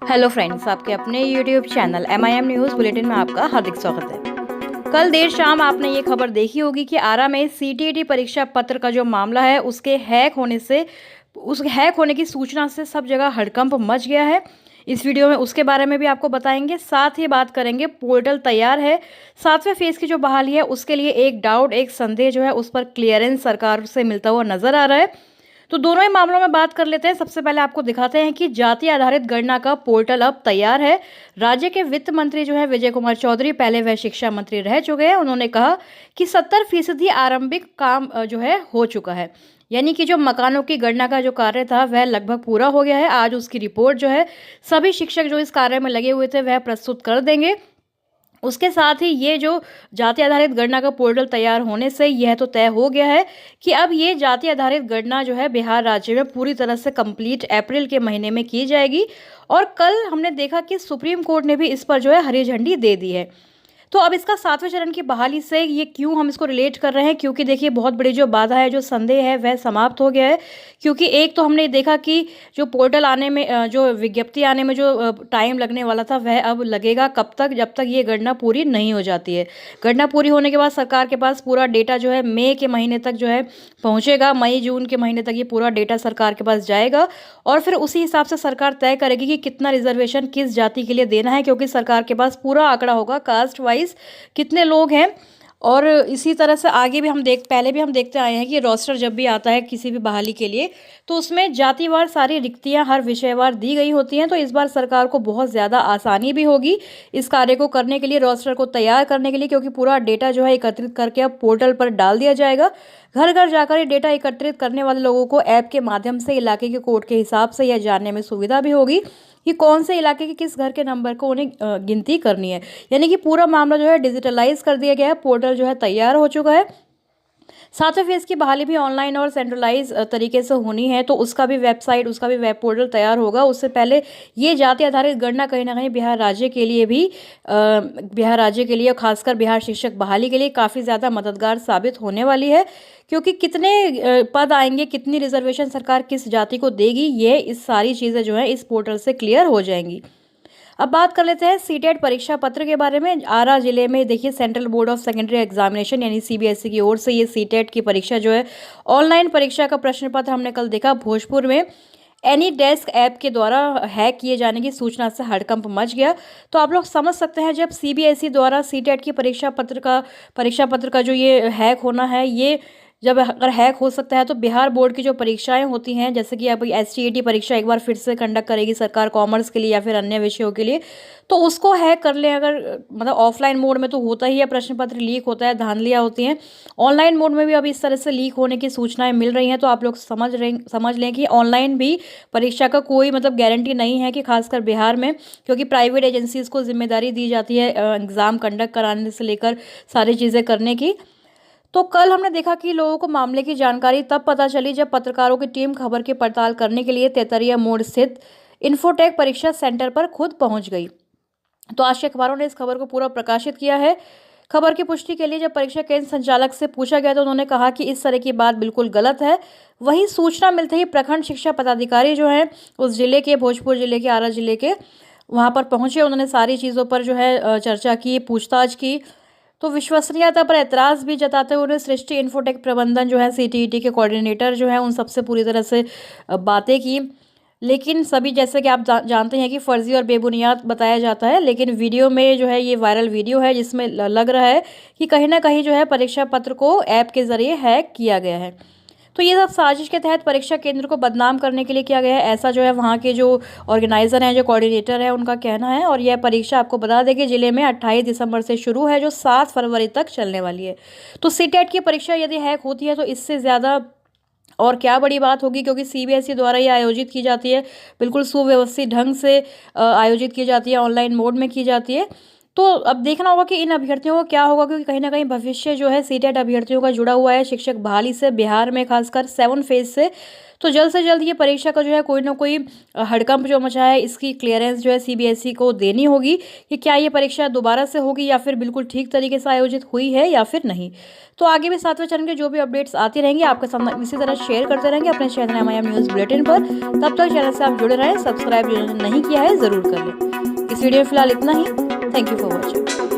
Hello friends, आपके अपने YouTube channel MIM news bulletin में आपका हार्दिक स्वागत है। कल देर शाम आपने ये खबर देखी होगी कि आरा में CTET परीक्षा पत्र का जो मामला है उसके हैक होने की सूचना से सब जगह हड़कंप मच गया है। इस वीडियो में उसके बारे में भी आपको बताएंगे, साथ ही बात करेंगे पोर्टल तैयार है, 7वें फेज की जो बहाली है उसके लिए एक डाउट, एक संदेह जो है उस पर क्लियरेंस सरकार से मिलता हुआ नजर आ रहा है। तो दोनों ही मामलों में बात कर लेते हैं। सबसे पहले आपको दिखाते हैं कि जाति आधारित गणना का पोर्टल अब तैयार है। राज्य के वित्त मंत्री जो है विजय कुमार चौधरी, पहले वह शिक्षा मंत्री रह चुके हैं, उन्होंने कहा कि 70% आरंभिक काम जो है हो चुका है। यानी कि जो मकानों की गणना का जो कार्य था वह लगभग पूरा हो गया है। आज उसकी रिपोर्ट जो है सभी शिक्षक जो इस कार्य में लगे हुए थे वह प्रस्तुत कर देंगे। उसके साथ ही ये जो जाति आधारित गणना का पोर्टल तैयार होने से यह तो तय हो गया है कि अब ये जाति आधारित गणना जो है बिहार राज्य में पूरी तरह से कंप्लीट अप्रैल के महीने में की जाएगी। और कल हमने देखा कि सुप्रीम कोर्ट ने भी इस पर जो है हरी झंडी दे दी है। तो अब इसका 7वें चरण की बहाली से ये क्यों हम इसको रिलेट कर रहे हैं, क्योंकि देखिए बहुत बड़ी जो बाधा है, जो संदेह है वह समाप्त हो गया है। क्योंकि एक तो हमने देखा कि जो पोर्टल आने में जो विज्ञप्ति आने में जो टाइम लगने वाला था वह अब लगेगा कब तक, जब तक ये गणना पूरी नहीं हो जाती है। गणना पूरी होने के बाद सरकार के पास पूरा डेटा जो है मई के महीने तक जो है पहुंचेगा। मई जून के महीने तक ये पूरा डेटा सरकार के पास जाएगा और फिर उसी हिसाब से सरकार तय करेगी कि कितना रिजर्वेशन किस जाति के लिए देना है, क्योंकि सरकार के पास पूरा आंकड़ा होगा कास्ट वाइज कितने लोग हैं। और इसी तरह से आगे भी पहले भी हम देखते आए हैं कि रोस्टर जब भी आता है किसी भी बहाली के लिए तो उसमें जातिवार सारी रिक्तियां हर विषयवार दी गई होती हैं। तो इस बार सरकार को बहुत ज़्यादा आसानी भी होगी इस कार्य को करने के लिए, रोस्टर को तैयार करने के लिए, क्योंकि पूरा डेटा जो है एकत्रित करके अब पोर्टल पर डाल दिया जाएगा। घर घर जाकर ये डेटा एकत्रित करने वाले लोगों को ऐप के माध्यम से इलाके के कोड के हिसाब से यह जानने में सुविधा भी होगी कि कौन से इलाके के किस घर के नंबर को उन्हें गिनती करनी है। यानी कि पूरा मामला जो है डिजिटलाइज कर दिया गया है, पोर्टल जो है तैयार हो चुका है। 7वें फेज की बहाली भी ऑनलाइन और सेंट्रलाइज तरीके से होनी है, तो उसका भी वेबसाइट, उसका भी वेब पोर्टल तैयार होगा। उससे पहले ये जाति आधारित गणना कहीं ना कहीं बिहार राज्य के लिए भी बिहार राज्य के लिए, खासकर बिहार शिक्षक बहाली के लिए काफ़ी ज़्यादा मददगार साबित होने वाली है। क्योंकि कितने पद आएंगे, कितनी रिजर्वेशन सरकार किस जाति को देगी, ये इस सारी चीज़ें जो है इस पोर्टल से क्लियर हो जाएंगी। अब बात कर लेते हैं सीटेट परीक्षा पत्र के बारे में। आरा जिले में देखिए central board of secondary examination यानी CBSE की ओर से ये सीटेट की परीक्षा जो है ऑनलाइन परीक्षा का प्रश्न पत्र हमने कल देखा भोजपुर में एनी डेस्क ऐप के द्वारा हैक किए जाने की सूचना से हड़कंप मच गया। तो आप लोग समझ सकते हैं जब CBSE द्वारा सीटेट की परीक्षा पत्र का जो ये हैक होना है, ये जब अगर हैक हो सकता है तो बिहार बोर्ड की जो परीक्षाएं होती हैं, जैसे कि अब STET परीक्षा एक बार फिर से कंडक्ट करेगी सरकार कॉमर्स के लिए या फिर अन्य विषयों के लिए, तो उसको हैक कर लें अगर, मतलब ऑफलाइन मोड में तो होता ही है, प्रश्न पत्र लीक होता है, धांधलियाँ होती हैं। ऑनलाइन मोड में भी अब इस तरह से लीक होने की सूचनाएं मिल रही हैं। तो आप लोग समझ लें कि ऑनलाइन भी परीक्षा का कोई मतलब गारंटी नहीं है कि खासकर बिहार में, क्योंकि प्राइवेट एजेंसीज को जिम्मेदारी दी जाती है एग्ज़ाम कंडक्ट कराने से लेकर सारी चीज़ें करने की। तो कल हमने देखा कि लोगों को मामले की जानकारी तब पता चली जब पत्रकारों की टीम खबर की पड़ताल करने के लिए तेतरिया मोड़ स्थित इन्फोटेक परीक्षा सेंटर पर खुद पहुंच गई। तो आज के अखबारों ने इस खबर को पूरा प्रकाशित किया है। खबर की पुष्टि के लिए जब परीक्षा केंद्र संचालक से पूछा गया तो उन्होंने कहा कि इस तरह की बात बिल्कुल गलत है। वहीं सूचना मिलते ही प्रखंड शिक्षा पदाधिकारी जो है उस जिले के, भोजपुर जिले के, आरा जिले के, वहां पर पहुंचे। उन्होंने सारी चीज़ों पर जो है चर्चा की, पूछताछ की। तो विश्वसनीयता पर ऐतराज़ भी जताते हुए उन्होंने सृष्टि इन्फोटेक प्रबंधन जो है CTET के कोऑर्डिनेटर जो है उन सबसे पूरी तरह से बातें की। लेकिन सभी, जैसे कि आप जानते हैं कि फर्जी और बेबुनियाद बताया जाता है, लेकिन वीडियो में जो है ये वायरल वीडियो है जिसमें लग रहा है कि कहीं ना कहीं जो है परीक्षा पत्र को ऐप के ज़रिए हैक किया गया है। तो ये सब साजिश के तहत परीक्षा केंद्र को बदनाम करने के लिए किया गया है, ऐसा जो है वहाँ के जो ऑर्गेनाइजर हैं, जो कोऑर्डिनेटर है, उनका कहना है। और यह परीक्षा आपको बता दें कि जिले में 28 दिसंबर से शुरू है, जो 7 फरवरी तक चलने वाली है। तो सीटेट की परीक्षा यदि हैक होती है तो इससे ज़्यादा और क्या बड़ी बात होगी, क्योंकि CBSE द्वारा ये आयोजित की जाती है, बिल्कुल सुव्यवस्थित ढंग से आयोजित की जाती है, ऑनलाइन मोड में की जाती है। तो अब देखना होगा कि इन अभ्यर्थियों को क्या होगा, क्योंकि कहीं न कहीं भविष्य जो है सीटेट अभ्यर्थियों का जुड़ा हुआ है शिक्षक बहाली से, बिहार में खासकर 7 फेज़ से। तो जल्द से जल्द ये परीक्षा का जो है कोई न कोई हड़कंप जो मचा है, इसकी क्लियरेंस जो है सीबीएसई को देनी होगी कि क्या ये परीक्षा दोबारा से होगी या फिर बिल्कुल ठीक तरीके से आयोजित हुई है या फिर नहीं। तो आगे भी 7वें चरण के जो भी अपडेट्स आती रहेंगी आपके सामने इसी तरह शेयर करते रहेंगे अपने चैनल एमआईएम न्यूज़ बुलेटिन पर। तब तक चैनल से आप जुड़े रहें, सब्सक्राइब जो नहीं किया है ज़रूर कर लें। इस वीडियो में फिलहाल इतना ही। Thank you for watching.